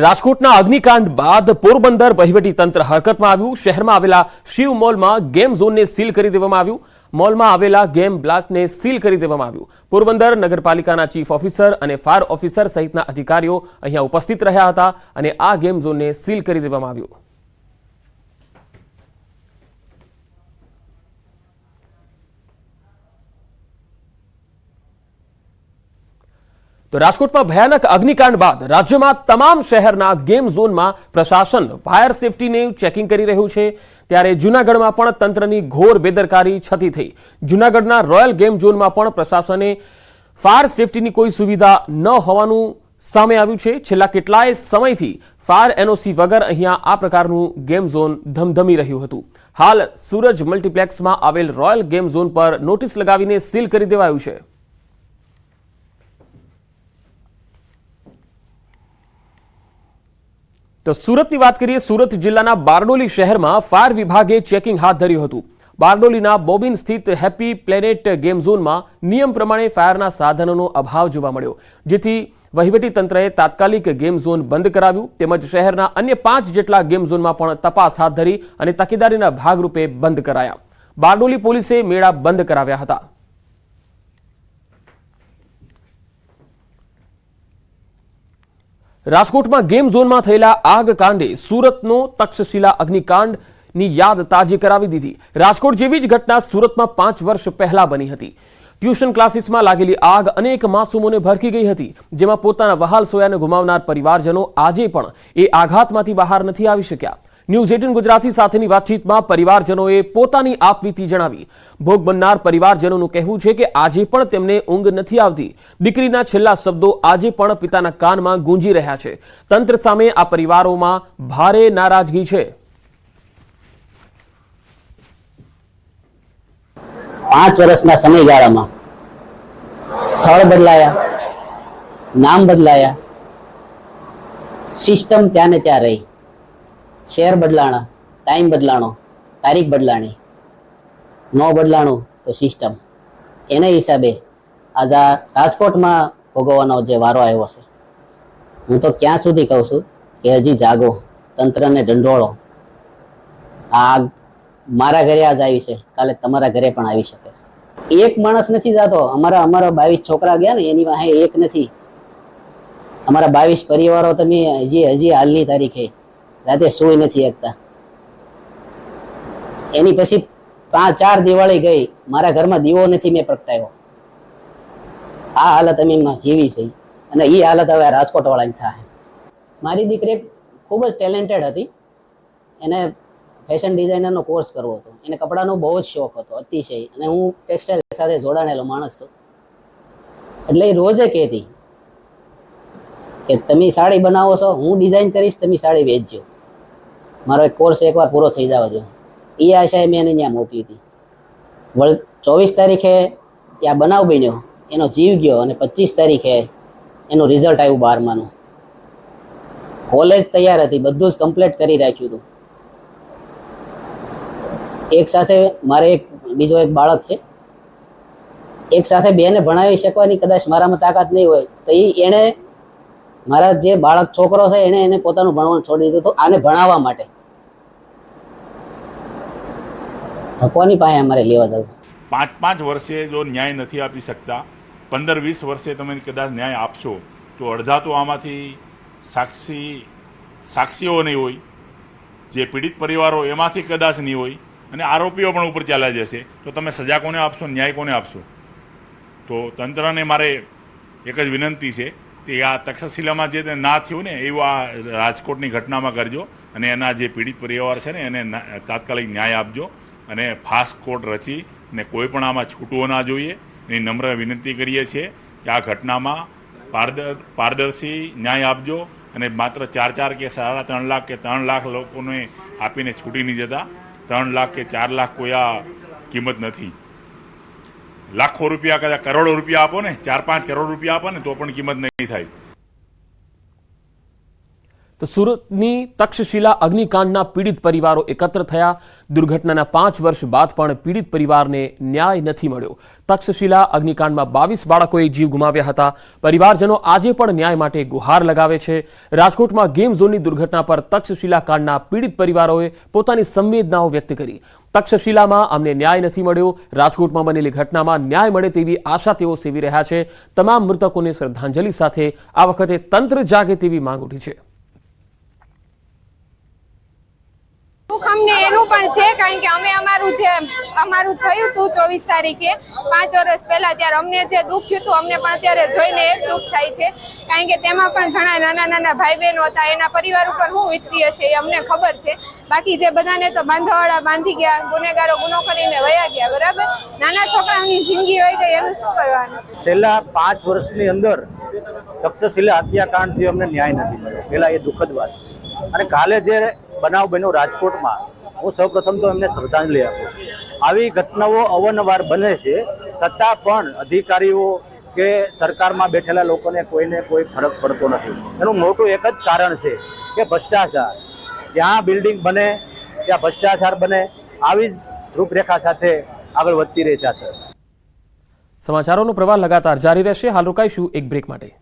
રાજકોટના અગ્નિકાંડ બાદ પોરબંદર વહીવટીતંત્ર હરકતમાં આવ્યું। શહેરમાં આવેલા શિવ મોલમાં ગેમ ઝોનને સીલ કરી દેવામાં આવ્યું। મોલમાં આવેલા ગેમ બ્લાસ્ટને સીલ કરી દેવામાં આવ્યું। પોરબંદર નગરપાલિકાના ચીફ ઓફિસર અને ફાયર ઓફિસર સહિતના અધિકારીઓ અહીંયા ઉપસ્થિત રહ્યા હતા અને આ ગેમ ઝોનને સીલ કરી દેવામાં આવ્યું। તો રાજકોટમાં ભયાનક અગ્નિકાંડ બાદ રાજ્યમાં તમામ શહેરના ગેમ ઝોનમાં પ્રશાસન ફાયર સેફટીને ચેકિંગ કરી રહ્યું છે। ત્યારે જૂનાગઢમાં પણ તંત્રની ઘોર બેદરકારી છતી થઈ। જૂનાગઢના રોયલ ગેમ ઝોનમાં પણ પ્રશાસને ફાયર સેફટીની કોઈ સુવિધા ન હોવાનું સામે આવ્યું છે। છેલ્લા કેટલાય સમયથી ફાયર એનઓસી વગર અહીંયા આ પ્રકારનું ગેમ ઝોન ધમધમી રહ્યું હતું। હાલ સૂરજ મલ્ટીપ્લેક્સમાં આવેલ રોયલ ગેમ ઝોન પર નોટિસ લગાવીને સીલ કરી દેવાયું છે। તો સુરતની વાત કરીએ। સુરત જિલ્લાના બારડોલી શહેરમાં ફાયર વિભાગે ચેકિંગ હાથ ધર્યું હતું। બારડોલીના બોબિન સ્થિત હેપી પ્લેનેટ ગેમ ઝોનમાં નિયમ પ્રમાણે ફાયરના સાધનોનો અભાવ જોવા મળ્યો, જેથી વહીવટીતંત્રએ તાત્કાલિક ગેમ ઝોન બંધ કરાવ્યું। તેમજ શહેરના અન્ય 5 જેટલા ગેમ ઝોનમાં પણ તપાસ હાથ ધરી અને તકેદારીના ભાગરૂપે બંધ કરાયા। બારડોલી પોલીસે મેળા બંધ કરાવ્યા હતા। રાજકોટમાં ગેમ ઝોનમાં થયેલા આગ કાંડે સુરતનો તક્ષશિલા અગ્નિકાંડની યાદ તાજી કરાવી દીધી। રાજકોટ જેવી જ ઘટના સુરતમાં 5 વર્ષ પહેલા બની હતી। ટ્યુશન ક્લાસીસમાં લાગેલી આગ અનેક માસૂમોને ભરખી ગઈ હતી, જેમાં પોતાના વહાલ સોયાને ગુમાવનાર પરિવારજનો આજે પણ એ આઘાતમાંથી બહાર નથી આવી શક્યા। ન્યૂઝ 18 ગુજરાતી સાથેની વાતચીતમાં પરિવારજનોએ પોતાની આપવીતી જણાવી। ભોગ બનનાર પરિવારજનોનું કહેવું છે કે આજે પણ તેમને ઊંઘ નથી આવતી। દીકરીના છેલ્લા શબ્દો આજે પણ પિતાના કાનમાં ગૂંજી રહ્યા છે। તંત્ર સામે આ પરિવારોમાં ભારે નારાજગી છે। 5 વર્ષના સમયગાળામાં સ્થળ બદલાયા, નામ બદલાયા, સિસ્ટમ ત્યાં ને ત્યાં રહી। શહેર બદલાણા, ટાઈમ બદલાણો, તારીખ બદલાણી, ન બદલાણું તો સિસ્ટમ। એના હિસાબે આજે આ રાજકોટમાં ભોગવવાનો જે વારો આવ્યો છે। હું તો ક્યાં સુધી કહું છું કે હજી જાગો, તંત્રને ઢંઢોળો। આ મારા ઘરે આજ આવી છે, કાલે તમારા ઘરે પણ આવી શકે છે। એક માણસ નથી જાતો। અમારા 22 છોકરા ગયા ને એની પાસે એક નથી। અમારા 22 પરિવારો તમે હજી હાલની તારીખે રાતે સુઈ નથી શકતા। એની પછી 4 દિવાળી ગઈ, મારા ઘરમાં દીવો નથી મેં પ્રગટાવ્યો। આ હાલત અમે જીવી છે અને એ હાલત હવે રાજકોટ વાળાની થાય। મારી દીકરી ખૂબ જ ટેલેન્ટેડ હતી। એને ફેશન ડિઝાઇનરનો કોર્સ કરવો હતો, એને કપડાનો બહુ જ શોખ હતો, અતિશય। અને હું ટેક્સટાઇલ સાથે જોડાણેલો માણસ છું, એટલે એ રોજે કહેતી કે તમે સાડી બનાવો છો, હું ડિઝાઇન કરીશ, તમે સાડી વેચજો। મારો એક કોર્સ એકવાર પૂરો થઈ જવા દો, એ આશાએ મેં એને ત્યાં મોકલી હતી। 24 તારીખે ત્યાં બનાવ બન્યો, એનો જીવ ગયો અને 25 તારીખે એનું રિઝલ્ટ આવ્યું 12માનું। કોલેજ તૈયાર હતી, બધું જ કમ્પ્લીટ કરી રાખ્યું હતું। એક સાથે મારે બીજો એક બાળક છે, એક સાથે બેને ભણાવી શકવાની કદાચ મારામાં તાકાત નહીં હોય તો એણે મારા જે બાળક છોકરો છે એને પોતાનું ભણવાનું છોડી દીધું હતું આને ભણાવવા માટે। કોની પાસે અમારે લેવા જવું? 5 વર્ષે જો ન્યાય નથી આપી શકતા, 15-20 વર્ષે તમે કદાચ ન્યાય આપશો તો અડધા તો આમાંથી સાક્ષીઓ નહીં હોય, જે પીડિત પરિવારો એમાંથી કદાચ નહીં હોય, અને આરોપીઓ પણ ઉપર ચાલ્યા જશે। તો તમે સજા કોને આપશો, ન્યાય કોને આપશો? તો તંત્રને મારે એક જ વિનંતી છે કે આ તક્ષશિલામાં જે ના થયું ને એવું આ રાજકોટની ઘટનામાં કરજો, અને એના જે પીડિત પરિવાર છે ને એને તાત્કાલિક ન્યાય આપજો, અને ફાસ્ટ કોર્ટ રચી ને કોઈ પણ આમાં છૂટવો ના જોઈએ। એની નમ્ર વિનંતી કરીએ છીએ કે આ ઘટનામાં પારદર્શી ન્યાય આપજો, અને માત્ર 4 કે 3.5 લાખ કે 3 લાખ લોકોને આપીને છૂટી નહીં જતા। 3 લાખ કે 4 લાખ કોઈ આ કિંમત નથી। લાખો રૂપિયા, કદાચ કરોડો રૂપિયા આપો ને, 4-5 કરોડ રૂપિયા આપો ને તો પણ કિંમત નહીં થાય। તો સુરતની તક્ષશિલા અગ્નિકાંડના પીડિત પરિવારો એકત્ર થયા. દુર્ઘટનાના 5 વર્ષ બાદ પણ પીડિત પરિવારને ન્યાય નથી મળ્યો. તક્ષશિલા અગ્નિકાંડમાં 22 બાળકોએ જીવ ગુમાવ્યા હતા. પરિવારજનો આજે પણ ન્યાય માટે ગુહાર લગાવે છે. રાજકોટમાં ગેમ ઝોનની દુર્ઘટના પર તક્ષશિલા કાંડના પીડિત પરિવારોએ પોતાની સંવેદનાઓ વ્યક્ત કરી. તક્ષશિલામાં અમને ન્યાય નથી મળ્યો. રાજકોટમાં બનેલી ઘટનામાં ન્યાય મળે તેવી આશા તેઓ સેવી રહ્યા છે. તમામ મૃતકોને શ્રદ્ધાંજલિ સાથે આ વખતે તંત્ર જાગે તેવી માંગ ઉઠી છે. દુઃખ અમને એનું પણ છે, કારણ કે અમે અમારું થયું હતું 24 તારીખે 5 વર્ષ પહેલા, ત્યારે અમને જે દુઃખ થયું હતું અમને પણ અત્યારે જોઈને એ દુઃખ થાય છે, કારણ કે તેમાં પણ ઘણા નાના નાના ભાઈ બહેનો હતા. એના પરિવાર ઉપર શું વીતતી હશે એ અમને ખબર છે. બાકી જે બધાને તો બાંધાવાળા બાંધી ગયા, ગુનેગારો ગુનો કરીને વયા ગયા. બરાબર, નાના છોકરાઓની જિંદગી હોય ગઈ, એનું શું કરવાનું? છેલ્લા 5 વર્ષની અંદર તક્ષશિલા હત્યાકાંડથી અમને ન્યાય નથી મળ્યો. પહેલા એ દુઃખદ વાત છે. અને કાલે જે બનાવ બન્યો રાજકોટમાં, હું સૌપ્રથમ તો એમને શ્રદ્ધાંજલિ આપું. આવી ઘટનાઓ અવારનવાર બને છે, છતાં પણ અધિકારીઓ કે સરકારમાં બેઠેલા લોકોને કોઈને કોઈ ફરક પડતો નથી. એનું મોટું એક જ કારણ છે કે ભ્રષ્ટાચાર. જ્યાં બિલ્ડિંગ બને ત્યાં ભ્રષ્ટાચાર બને. આવી જ રૂપરેખા સાથે આગળ વધતી રહી છે. સર, સમાચારોનો પ્રવાહ લગાતાર જારી રહેશે. હાલ રોકાઈશું એક બ્રેક માટે.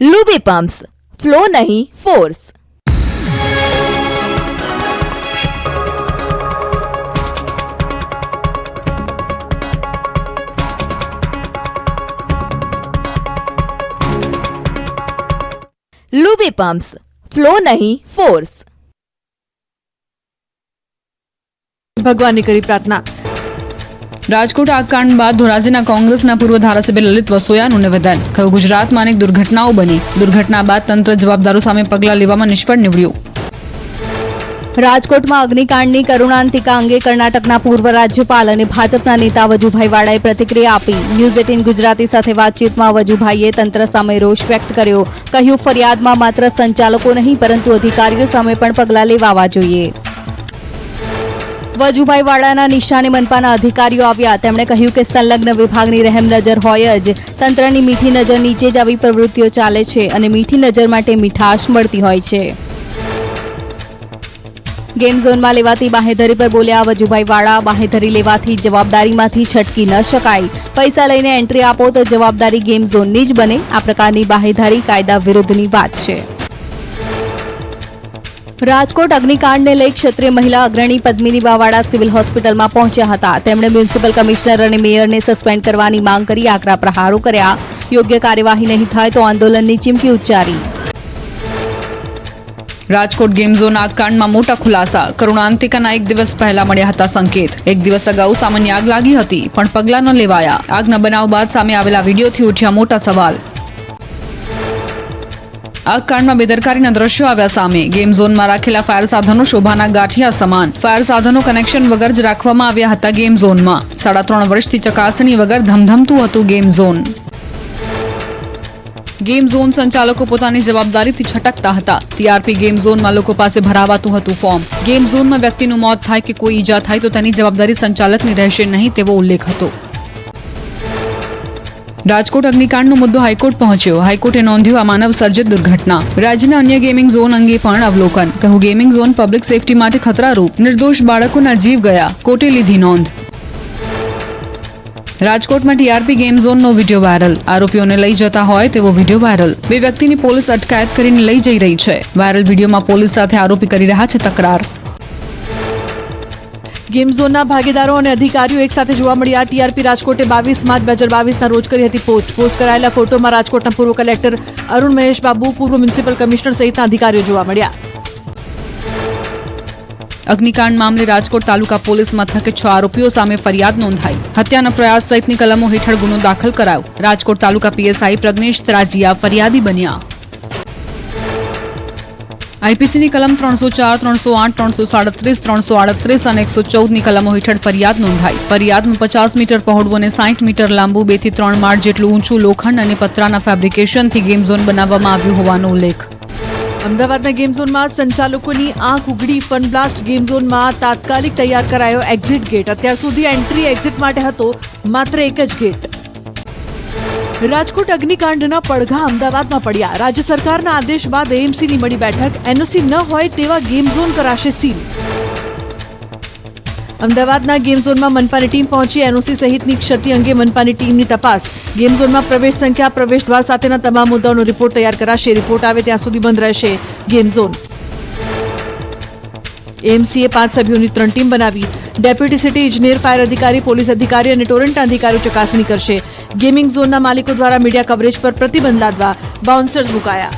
लुबी पम्प्स, फ्लो नहीं फोर्स. लुबी पम्प्स, फ्लो नहीं फोर्स. ભગવાનની કરી પ્રાર્થના. રાજકોટ આગકાંડ બાદ ધોરાજીના કોંગ્રેસના પૂર્વ ધારાસભ્ય લલિત વસોયાનું નિવેદન. કહ્યું, ગુજરાતમાં અનેક દુર્ઘટનાઓ બની. દુર્ઘટના બાદ તંત્ર જવાબદારો સામે પગલાં લેવામાં નિષ્ફળ નીવડ્યું. રાજકોટમાં અગ્નિકાંડની કરુણાંતિકા અંગે કર્ણાટકના પૂર્વ રાજ્યપાલ અને ભાજપના નેતા વજુભાઈ વાળાએ પ્રતિક્રિયા આપી. ન્યૂઝ 18 ગુજરાતી સાથે વાતચીતમાં વજુભાઈએ તંત્ર સામે રોષ વ્યક્ત કર્યો. કહ્યું, ફરિયાદમાં માત્ર સંચાલકો નહીં પરંતુ અધિકારીઓ સામે પણ પગલાં લેવાવા જોઈએ. વજુભાઈ વાળાના નિશાને મનપાના અધિકારીઓ આવ્યા. તેમણે કહ્યું કે સંલગ્ન વિભાગની રહેમ નજર હોય જ. તંત્રની મીઠી નજર નીચે જ આવી પ્રવૃત્તિઓ ચાલે છે અને મીઠી નજર માટે મીઠાશ મળતી હોય છે. ગેમ ઝોનમાં લેવાતી બાહેધરી પર બોલ્યા વજુભાઈ વાળા. બાહેધરી લેવાથી જવાબદારીમાંથી છટકી ન શકાય. પૈસા લઈને એન્ટ્રી આપો તો જવાબદારી ગેમ ઝોનની જ બને. આ પ્રકારની બાહેધરી કાયદા વિરુદ્ધની વાત છે. રાજકોટ અગ્નિકાંડને લઈ ક્ષત્રિય મહિલા અગ્રણી પદ્મિની બાવાડા સિવિલ હોસ્પિટલમાં પહોંચ્યા હતા. તેમણે મ્યુનિસિપલ કમિશનર અને મેયરને સસ્પેન્ડ કરવાની માંગ કરી આકરા પ્રહારો કર્યા. યોગ્ય કાર્યવાહી નહીં થાય તો આંદોલનની ચીમકી ઉચ્ચારી. રાજકોટ ગેમ ઝોન આગકાંડમાં મોટા ખુલાસા. કરુણાંતિકાના 1 દિવસ પહેલા મળ્યા હતા સંકેત. 1 દિવસ અગાઉ સામાન્ય આગ લાગી હતી પણ પગલાં ન લેવાયા. આગના બનાવ બાદ સામે આવેલા વિડીયોથી ઉઠ્યા મોટા સવાલ. આગકાંડમાં બેદરકારીના દ્રશ્યો આવ્યા સામે. ગેમ ઝોનમાં રાખેલા ફાયર સાધનો શોભાના ગાંઠિયા સમાન. ફાયર સાધનો કનેક્શન વગર જ રાખવામાં આવ્યા હતા ગેમ ઝોનમાં. 3.5 વર્ષથી ચકાસણી વગર ધમધમતું હતું ગેમ ઝોન. ગેમ ઝોન સંચાલકો પોતાની જવાબદારીથી છટકતા હતા. ટીઆરપી ગેમ ઝોનમાં લોકો પાસે ભરાવાતું હતું ફોર્મ. ગેમ ઝોનમાં વ્યક્તિનું મોત થાય કે કોઈ ઈજા થાય તો તેની જવાબદારી સંચાલકની રહેશે નહીં તેવો ઉલ્લેખ હતો. રાજકોટ અગ્નિકાંડનો મુદ્દો હાઈકોર્ટ પહોંચ્યો. હાઈકોર્ટે નોંધ્યું આ માનવ સર્જિત દુર્ઘટના. રાજ્યના અન્ય ગેમિંગ ઝોન અંગે પણ અવલોકન. કહ્યું, ગેમિંગ ઝોન પબ્લિક સેફટી માટે ખતરારૂપ. નિર્દોષ બાળકોના જીવ ગયા. કોર્ટે લીધી નોંધ. રાજકોટમાં ટીઆરપી ગેમ ઝોનનો વિડીયો વાયરલ. આરોપીઓને લઈ જતા હોય તેવો વિડીયો વાયરલ. 2 વ્યક્તિની પોલીસ અટકાયત કરીને લઈ જઈ રહી છે. વાયરલ વિડીયોમાં પોલીસ સાથે આરોપી કરી રહ્યા છે તકરાર. ગેમ ઝોનના ભાગીદારો અને અધિકારીઓ એકસાથે જોવા મળ્યા. ટીઆરપી રાજકોટે 22 માર્ચ 2022ના રોજ કરી હતી પોસ્ટ કરાયેલા ફોટોમાં રાજકોટના પૂર્વ કલેક્ટર અરુણ મહેશ બાબુ, પૂર્વ મ્યુનિસિપલ કમિશનર સહિતના અધિકારીઓ જોવા મળ્યા. અગ્નિકાંડ મામલે રાજકોટ તાલુકા પોલીસ મથકે 6 આરોપીઓ સામે ફરિયાદ નોંધાઈ. હત્યાના પ્રયાસ સહિતની કલમો હેઠળ ગુનો દાખલ કરાયો. રાજકોટ તાલુકા પીએસઆઈ પ્રજ્ઞેશ ત્રાજીયા ફરિયાદી બન્યા. આઈપીસીની કલમ 304, 308, 337, 338 અને 114ની કલમો હેઠળ ફરિયાદ નોંધાઈ. ફરિયાદમાં 50 મીટર પહોળું અને 60 મીટર લાંબુ 2 થી 3 માળ જેટલું ઊંચું લોખંડ અને પતરાના ફેબ્રિકેશનથી ગેમ ઝોન બનાવવામાં આવ્યું હોવાનો ઉલ્લેખ. અમદાવાદના ગેમ ઝોનમાં સંચાલકોની આંખ ઉઘડી. ફન બ્લાસ્ટ ગેમ ઝોનમાં તાત્કાલિક તૈયાર કરાયો એક્ઝિટ ગેટ. અત્યાર સુધી એન્ટ્રી એક્ઝિટ માટે હતો માત્ર એક જ ગેટ. રાજકોટ અગ્નિકાંડના પડઘા અમદાવાદમાં પડ્યા. રાજ્ય સરકારના આદેશ બાદ એએમસીની મળી બેઠક. એનઓસી ન હોય તેવા ગેમ ઝોન કરાશે સીલ. અમદાવાદના ગેમ ઝોનમાં મનપાની ટીમ પહોંચી. એનઓસી સહિતની ક્ષતિ અંગે મનપાની ટીમની તપાસ. ગેમ ઝોનમાં પ્રવેશ સંખ્યા, પ્રવેશ દ્વાર સાથેના તમામ મુદ્દાઓનો રિપોર્ટ તૈયાર કરાશે. રિપોર્ટ આવે ત્યાં સુધી બંધ રહેશે ગેમ ઝોન. એએમસીએ 5 સભ્યોની 3 ટીમ બનાવી. ડેપ્યુટી સિટી ઇજનેર, ફાયર અધિકારી, પોલીસ અધિકારી અને ટોરન્ટના અધિકારીઓ ચકાસણી કરશે. ગેમિંગ ઝોનના માલિકો દ્વારા મીડિયા કવરેજ પર પ્રતિબંધ લાદવા બાઉન્સર્સ મુકાયા.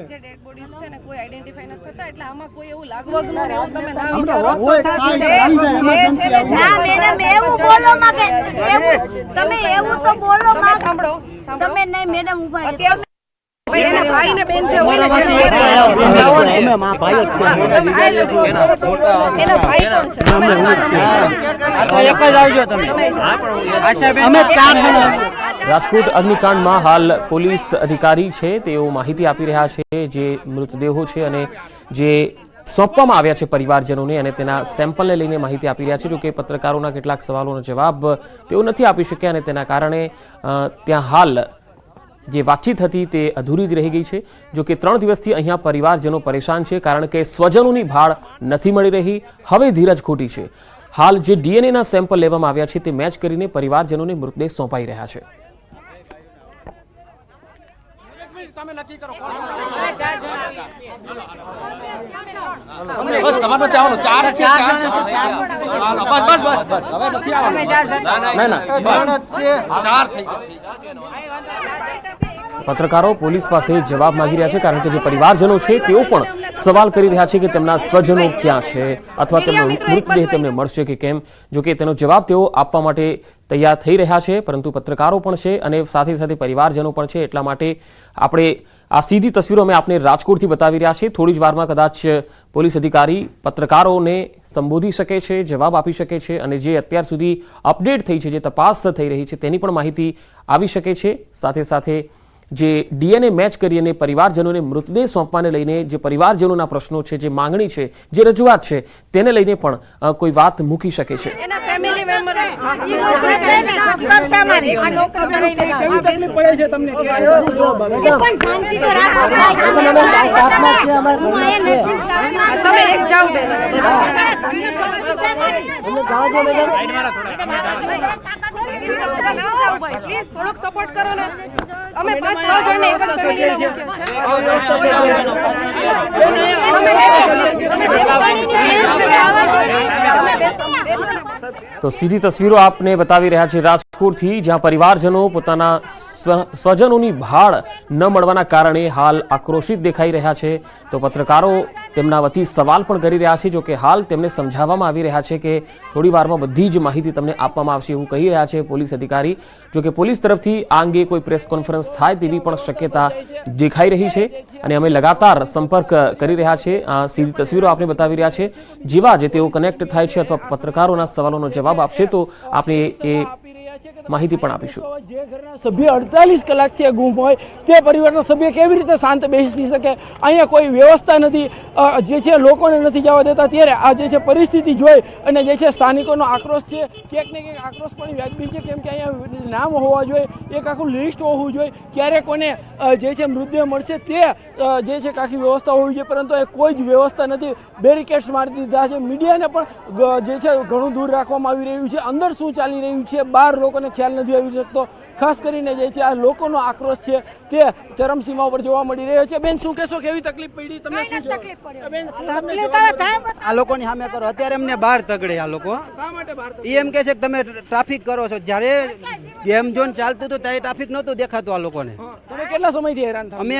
જે ડેડ બોડીઝ છે ને કોઈ આઈડેન્ટિફાઈ નથી થતા, એટલે આમાં કોઈ એવું લાગવગનું ને એવું તમે ના વિચારો. મેડમ એવું બોલો માં કે તમે એવું તો બોલો માં. સાંભળો તમે નહીં મેડમ ઉભા અત્યારે એના ભાઈ ને બેન જે હોય ને એના ભાઈ કોણ છે? રાજકોટ અગ્નિકાંડમાં હાલ પોલીસ અધિકારી છે તેઓ માહિતી આપી રહ્યા છે જે મૃતદેહો છે અને જે સોંપવામાં આવ્યા છે પરિવારજનોને અને તેના સેમ્પલને લઈને માહિતી આપી રહ્યા છે. જો કે પત્રકારોના કેટલાક સવાલોનો જવાબ તેઓ નથી આપી શક્યા અને તેના કારણે ત્યાં હાલ જે વાતચીત હતી તે અધૂરી જ રહી ગઈ છે. જો કે 3 દિવસથી અહીંયા પરિવારજનો પરેશાન છે કારણ કે સ્વજનોની ભાળ નથી મળી રહી. હવે ધીરજ ખોટી છે. હાલ જે ડીએનએના સેમ્પલ લેવામાં આવ્યા છે તે મેચ કરીને પરિવારજનોને મૃતદેહ સોંપાઈ રહ્યા છે. પત્રકારો પોલીસ પાસે જવાબ માંગી રહ્યા છે કારણ કે જે પરિવારજનો છે તેઓ પણ સવાલ કરી રહ્યા છે કે તેમના સ્વજનો ક્યાં છે અથવા તેમનો મૃતદેહ તેમને મળશે કે કેમ. જો કે તેનો જવાબ તેઓ આપવા માટે તૈયાર થઈ રહ્યા છે, પરંતુ પત્રકારો પણ છે અને સાથે સાથે પરિવારજનો પણ છે. એટલા માટે આપણે આ સીધી તસવીરો અમે આપને રાજકોટથી બતાવી રહ્યા છીએ. થોડી જ વારમાં કદાચ પોલીસ અધિકારી પત્રકારોને સંબોધી શકે છે, જવાબ આપી શકે છે અને જે અત્યાર સુધી અપડેટ થઈ છે, જે તપાસ થઈ રહી છે તેની પણ માહિતી આવી શકે છે. સાથે સાથે જે ડીએનએ મેચ કરી અને પરિવારજનોને મૃતદેહ સોંપવાને લઈને જે પરિવારજનોના પ્રશ્નો છે, જે માંગણી છે, જે રજૂઆત છે તેને લઈને પણ કોઈ વાત મૂકી શકે છે. એના ફેમિલી મેમ્બર તમે એક જાઓ પ્લીઝ થોડોક સપોર્ટ કરો ને. અમે 5-6 જણને એક જ ફેમિલીના મૂક્યા છે. તો સીધી તસવીરો આપને બતાવી રહ્યા છે રાજકોટથી, જ્યાં પરિવારજનો પોતાના સ્વજનોની ભાળ ન મળવાના કારણે હાલ આક્રોશિત દેખાઈ રહ્યા છે. તો પત્રકારો તેમના વતી સવાલ પણ કરી રહ્યા છે. જો કે હાલ તેમને સમજાવવામાં આવી રહ્યા છે કે થોડી વારમાં બધી જ માહિતી તમને આપવામાં આવશે એવું કહી રહ્યા છે પોલીસ અધિકારી. જો કે પોલીસ તરફથી આ અંગે કોઈ પ્રેસ કોન્ફરન્સ થાય તેવી પણ શક્યતા દેખાઈ રહી છે અને અમે લગાતાર સંપર્ક કરી રહ્યા છે. સીધી તસવીરો આપણે બતાવી રહ્યા છે. જેવા જ તેઓ કનેક્ટ થાય છે અથવા પત્રકારોના સવાલોનો જવાબ આપશે તો આપણે એ માહિતી પણ આપીશું. જે ઘરના સભ્ય 48 કલાકથી ગુમ હોય તે પરિવારના સભ્ય કેવી રીતે શાંત બેસી શકે? અહીંયા કોઈ વ્યવસ્થા નથી, જે છે લોકોને નથી જવા દેતા. ત્યારે આ જે છે પરિસ્થિતિ જોઈ અને જે છે સ્થાનિકોનો આક્રોશ છે, ક્યાંક ને ક્યાંક આક્રોશ પણ વ્યાજબી છે, કેમ કે અહીંયા નામ હોવા જોઈએ, એક આખું લિસ્ટ હોવું જોઈએ, ક્યારે કોને જે છે મૃતદેહ મળશે તે જે છે આખી વ્યવસ્થા હોવી જોઈએ, પરંતુ એ કોઈ જ વ્યવસ્થા નથી. બેરિકેડ્સ મારી દીધા છે. મીડિયાને પણ જે છે ઘણું દૂર રાખવામાં આવી રહ્યું છે. અંદર શું ચાલી રહ્યું છે બહાર લોકોને ખ્યાલ નથી આવી શકતો. ખાસ કરીને જે છે આ લોકોનો આક્રોશ છે તે ચરમસીમા ઉપર જોવા મળી રહ્યો છે. બેન શું કહેશો, કેવી તકલીફ પડી તમને? શું તકલીફ પડી? બેન આ લોકોની સામે કરો. અત્યારે અમને બહાર તગડે આ લોકો. શા માટે બહાર? એમ કે છે કે તમે ટ્રાફિક કરો છો. જ્યારે ગેમ ઝોન ચાલતું હતું ત્યારે ટ્રાફિક નહોતું દેખાતું આ લોકોને. તમે કેટલા સમયથી હેરાન થાવ? અમે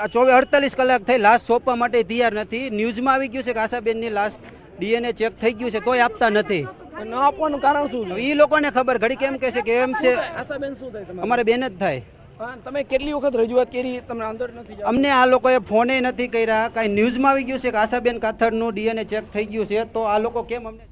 48 કલાક થઈ લાશ સોંપવા માટે તૈયાર નથી. ન્યૂઝમાં આવી ગયું છે કે આશાબેનની લાશ ડીએનએ ચેક થઈ ગયું છે તોય આપતા નથી. ન આપવાનું કારણ શું છે? એ લોકોને ખબર. ઘડી કેમ કે છે કે એમ છે આશાબેન શું થાય તમારે? અમારે બેન જ થાય. તમે કેટલી વખત રજૂઆત કરી? તમને અંદર નથી જવા? અમને આ લોકોએ ફોને નથી કર્યા. કાંઈ ન્યૂઝમાં આવી ગયું છે કે આશાબેન કાથડનું ડીએનએ ચેક થઈ ગયું છે તો આ લોકો કેમ અમને